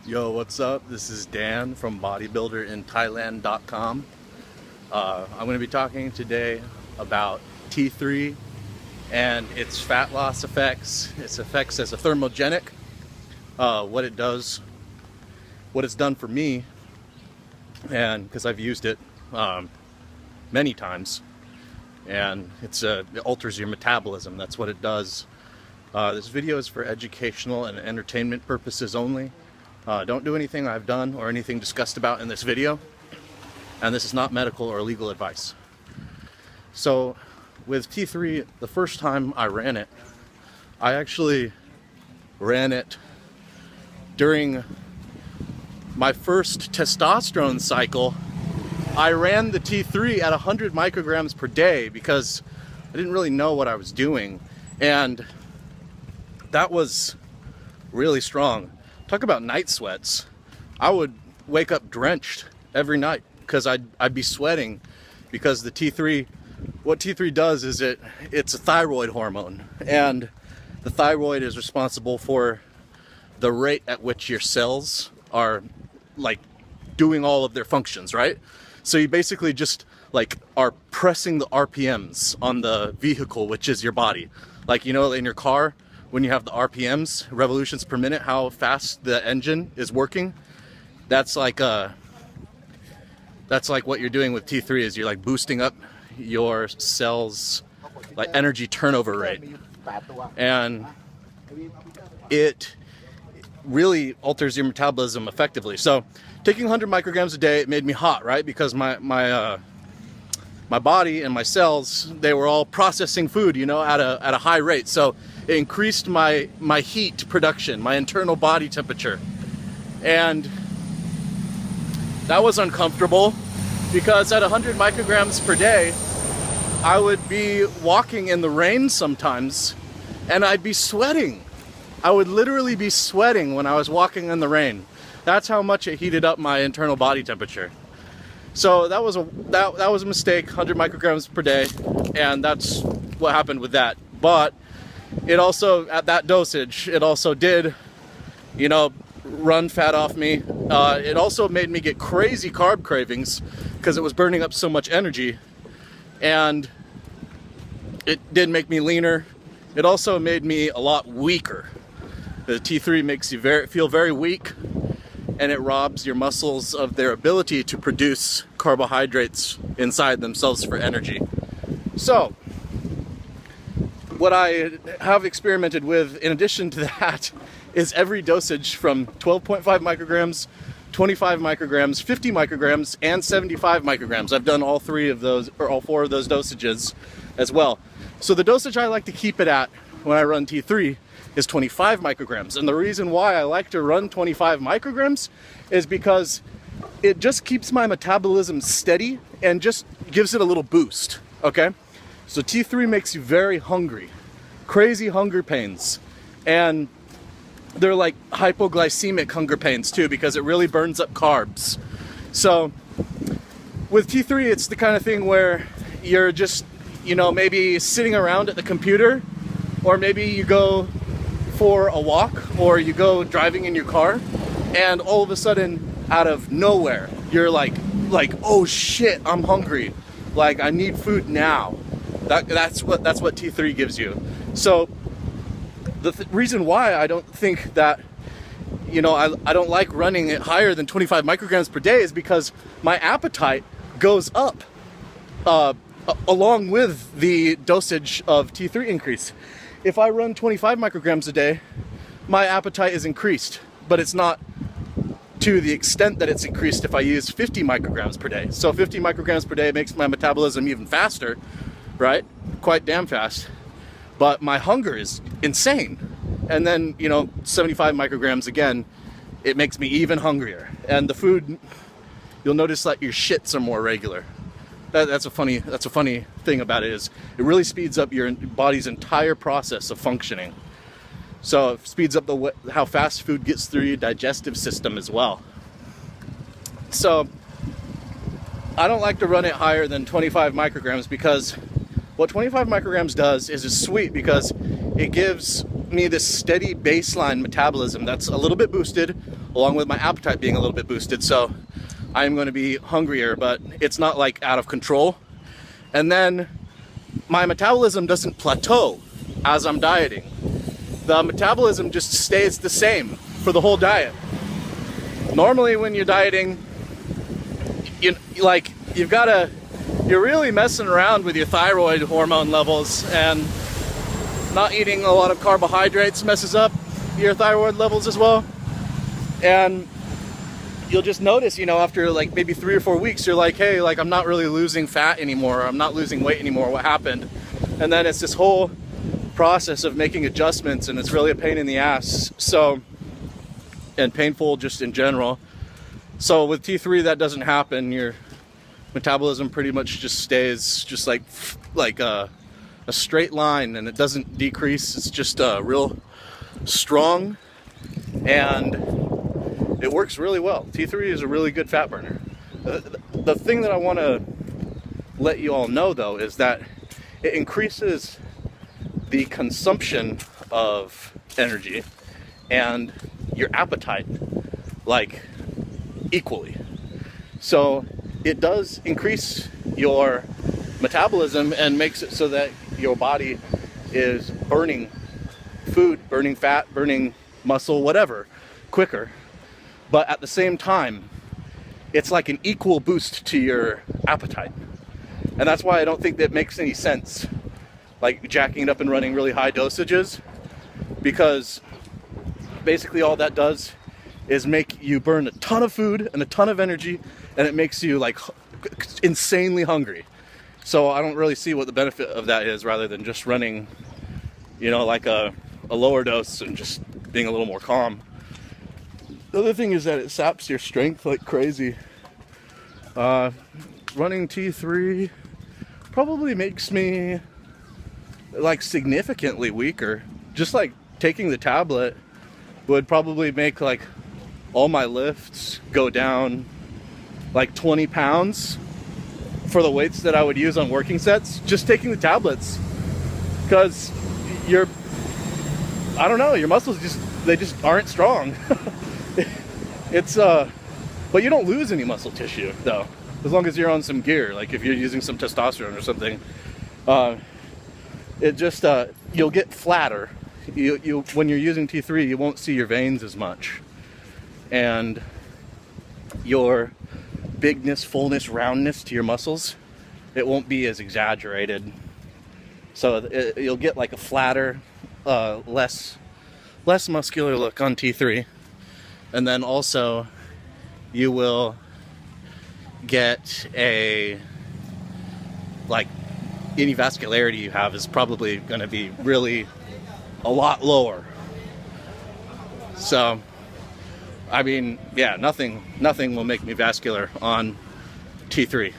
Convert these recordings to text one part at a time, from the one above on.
Yo, what's up? This is Dan from bodybuilderinthailand.com. I'm going to be talking today about T3 and its fat loss effects, its effects as a thermogenic, what it does, what it's done for me, and because I've used it many times, and it alters your metabolism. That's what it does. This video is for educational and entertainment purposes only. Don't do anything I've done or anything discussed about in this video, and this is not medical or legal advice. So with T3, the first time I ran it, I actually ran it during my first testosterone cycle. I ran the T3 at 100 micrograms per day because I didn't really know what I was doing, and that was really strong. Talk about night sweats. I would wake up drenched every night because I'd be sweating, because the T3, what T3 does is it's a thyroid hormone, and the thyroid is responsible for the rate at which your cells are like doing all of their functions, right? So you basically just like are pressing the RPMs on the vehicle, which is your body. Like, you know, in your car, when you have the RPMs, revolutions per minute, how fast the engine is working, that's like what you're doing with T3, is you're like boosting up your cells like energy turnover rate, and it really alters your metabolism effectively. So taking 100 micrograms a day, it made me hot, right? Because my body and my cells, they were all processing food, you know, at a high rate. So it increased my heat production, my internal body temperature. And that was uncomfortable because at 100 micrograms per day, I would be walking in the rain sometimes and I'd be sweating. I would literally be sweating when I was walking in the rain. That's how much it heated up my internal body temperature. So that was a mistake, 100 micrograms per day, and that's what happened with that. But it also, at that dosage, it also did, you know, run fat off me. It also made me get crazy carb cravings because it was burning up so much energy, and it did make me leaner. It also made me a lot weaker. The T3 makes you feel very weak, and it robs your muscles of their ability to produce carbohydrates inside themselves for energy. So what I have experimented with in addition to that is every dosage from 12.5 micrograms, 25 micrograms, 50 micrograms, and 75 micrograms. I've done all three of those, or all four of those dosages as well. So the dosage I like to keep it at when I run T3 is 25 micrograms. And the reason why I like to run 25 micrograms is because it just keeps my metabolism steady and just gives it a little boost, okay? So T3 makes you very hungry, crazy hunger pains. And they're like hypoglycemic hunger pains too, because it really burns up carbs. So with T3, it's the kind of thing where you're just, you know, maybe sitting around at the computer, or maybe you go for a walk, or you go driving in your car, and all of a sudden, out of nowhere, you're like, oh shit, I'm hungry. Like, I need food now. That's what T3 gives you. So the reason why I don't think that, you know, I don't like running it higher than 25 micrograms per day is because my appetite goes up along with the dosage of T3 increase. If I run 25 micrograms a day, my appetite is increased, but it's not to the extent that it's increased if I use 50 micrograms per day. So 50 micrograms per day makes my metabolism even faster, right? Quite damn fast. But my hunger is insane. And then, you know, 75 micrograms again, it makes me even hungrier. And the food, you'll notice that your shits are more regular. That's a funny thing about it, is it really speeds up your body's entire process of functioning. So it speeds up how fast food gets through your digestive system as well. So I don't like to run it higher than 25 micrograms because what 25 micrograms does is it's sweet because it gives me this steady baseline metabolism that's a little bit boosted, along with my appetite being a little bit boosted. So I'm going to be hungrier, but it's not like out of control. And then my metabolism doesn't plateau as I'm dieting. The metabolism just stays the same for the whole diet. Normally when you're dieting, you're really messing around with your thyroid hormone levels, and not eating a lot of carbohydrates messes up your thyroid levels as well. And you'll just notice, after like maybe 3 or 4 weeks, you're like, hey, like I'm not really losing fat anymore. I'm not losing weight anymore. What happened? And then it's this whole process of making adjustments, and it's really a pain in the ass. So, and painful just in general. So with T3, that doesn't happen. Your metabolism pretty much just stays just like a straight line, and it doesn't decrease. It's just real strong, and it works really well. T3 is a really good fat burner. The thing that I want to let you all know, though, is that it increases the consumption of energy and your appetite, like, equally. So it does increase your metabolism and makes it so that your body is burning food, burning fat, burning muscle, whatever, quicker. But at the same time, it's like an equal boost to your appetite. And that's why I don't think that makes any sense, like jacking it up and running really high dosages, because basically all that does is make you burn a ton of food and a ton of energy, and it makes you like insanely hungry. So I don't really see what the benefit of that is, rather than just running, like a lower dose and just being a little more calm. The other thing is that it saps your strength like crazy. Running T3 probably makes me like significantly weaker. Just like taking the tablet would probably make like all my lifts go down like 20 pounds for the weights that I would use on working sets, just taking the tablets. Because your muscles just aren't strong. But you don't lose any muscle tissue though, as long as you're on some gear. Like if you're using some testosterone or something, it just you'll get flatter. You when you're using T3, you won't see your veins as much, and your bigness, fullness, roundness to your muscles, it won't be as exaggerated. So you'll get like a flatter, less muscular look on T3. And then also you will get any vascularity you have is probably going to be really a lot lower. So, I mean, yeah, nothing will make me vascular on T3.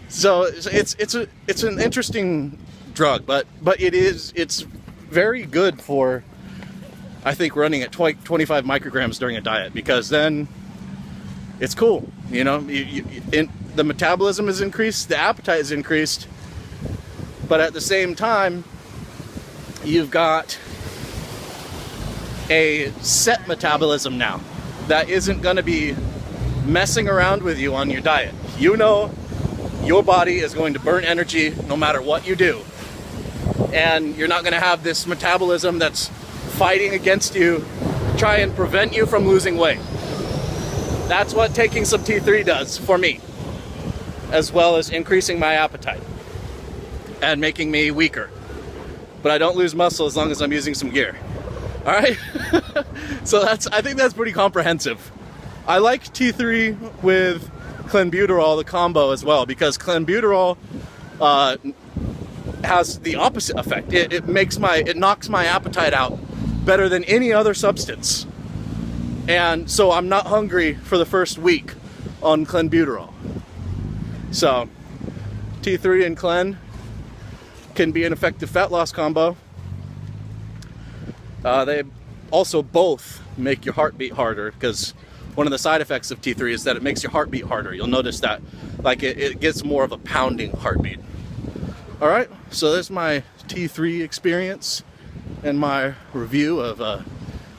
So it's an interesting drug, but it's very good for, I think, running at 25 micrograms during a diet, because then it's cool. The metabolism is increased, the appetite is increased, but at the same time, you've got a set metabolism now that isn't going to be messing around with you on your diet. Your body is going to burn energy no matter what you do, and you're not going to have this metabolism that's fighting against you, try and prevent you from losing weight. That's what taking some T3 does for me, as well as increasing my appetite and making me weaker. But I don't lose muscle as long as I'm using some gear. All right. So I think that's pretty comprehensive. I like T3 with clenbuterol, the combo, as well, because clenbuterol has the opposite effect. It knocks my appetite out better than any other substance. And so I'm not hungry for the first week on clenbuterol. So T3 and clen can be an effective fat loss combo. They also both make your heart beat harder, because one of the side effects of T3 is that it makes your heart beat harder. You'll notice that, like, it gets more of a pounding heartbeat. All right, so there's my T3 experience. in my review of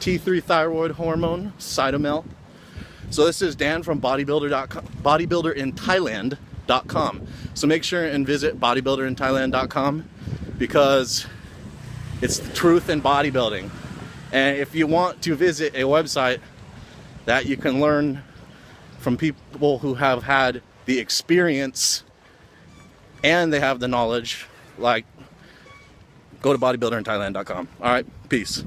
T3 thyroid hormone, Cytomel. So this is Dan from bodybuilderinthailand.com. So make sure and visit bodybuilderinthailand.com because it's the truth in bodybuilding. And if you want to visit a website that you can learn from people who have had the experience and they have the knowledge, like, go to bodybuilderinthailand.com. All right, peace.